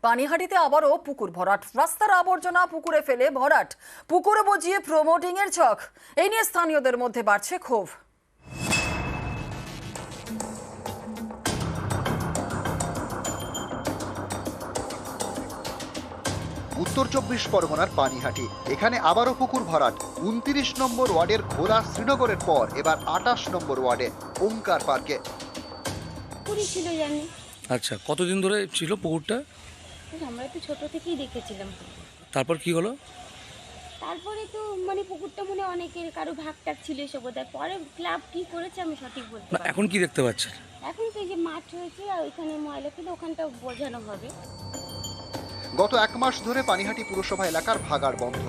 পানিহাটিতে আবারও পুকুর ভরাট, রাস্তার আবর্জনা পুকুরে ফেলে ভরাট, পুকুরে বজিয়ে প্রমোটিং এর ছক। এই নিয়ে স্থানীয়দের মধ্যে বাড়ছে ক্ষোভ। উত্তর 24 পরগনার পানিহাটি, এখানে আবারও পুকুর ভরাট। 29 নম্বর ওয়ার্ডের ঘোলা শ্রীনগরের পর এবার 28 নম্বর ওয়ার্ডে ওঙ্কার পার্কে। পুকুরই ছিল জানি। আচ্ছা, কতদিন ধরে ছিল পুকুরটা? আমরা তো ছোট থেকেই দেখেছিলাম। তারপর কি হলো? তারপরে তো পুকুরটা অনেকের কারো ভাগটাক ছিল এসব বোধহয়। পরে ক্লাব কি করেছে আমি সঠিক বলতে না, পারি এখন কি দেখতে পাচ্ছেন? এখন তো এই যে মাঠ হয়েছে আর ওইখানে ময়লা ফেলে ওখানটা বোঝানো হবে। গত 1 মাস ধরে পানিহাটি পুরসভা এলাকার ভাগাড় বন্ধ,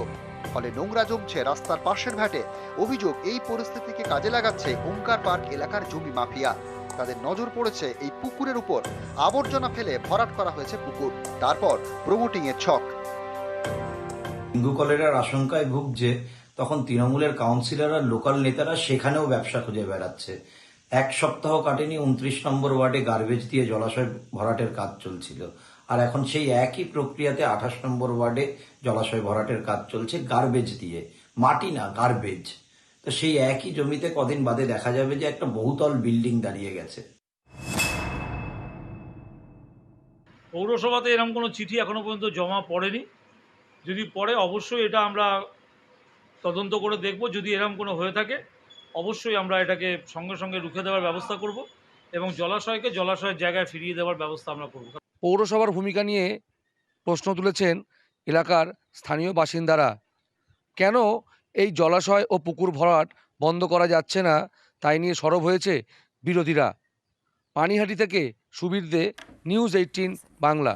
ফলে নোংরা জমছে রাস্তার পাশের ঘাটে। অভিযোগ, এই পরিস্থিতিকে কাজে লাগাচ্ছে ওঙ্কার পার্ক এলাকার জমি মাফিয়া। তাদের নজর পড়েছে এই পুকুরের উপর। আবর্জনা ফেলে ভরাট করা হয়েছে পুকুর, তারপর প্রমোটিং এর ছক। ডেঙ্গু কলেরার আশঙ্কায় ভুগছে, তখন তৃণমূলের কাউন্সিলর আর লোকাল নেতারা সেখানেও ব্যবসা খুঁজে বেড়াচ্ছে। 1 সপ্তাহ কাটেনি 29 নম্বর ওয়ার্ডে গার্বেজ দিয়ে জলাশয় ভরাটের কাজ চলছিল, আর এখন সেই একই প্রক্রিয়াতে 28 নম্বর ওয়ার্ডে জলাশয় ভরাটের কাজ চলছে গার্বেজ দিয়ে। মাটি না, গার্বেজ। তো সেই একই জমিতে কদিন বাদে দেখা যাবে যে একটা বহুতল বিল্ডিং দাঁড়িয়ে গেছে। পৌরসভাতে এরকম কোনো চিঠি এখনো পর্যন্ত জমা পড়েনি। যদি পড়ে অবশ্যই এটা আমরা তদন্ত করে দেখব। যদি এরকম কোনো হয়ে থাকে অবশ্যই আমরা এটাকে সঙ্গে সঙ্গে রুখে দেওয়ার ব্যবস্থা করব এবং জলাশয়কে জলাশয়ের জায়গায় ফিরিয়ে দেওয়ার ব্যবস্থা আমরা করব। পৌরসভার ভূমিকা নিয়ে প্রশ্ন তুলেছেন এলাকার স্থানীয় বাসিন্দারা। কেন এই জলাশয় ও পুকুর ভরাট বন্ধ করা যাচ্ছে না, তাই নিয়ে সরব হয়েছে বিরোধীরা। পানিহাটি থেকে সুবীর দে, নিউজ 18 বাংলা।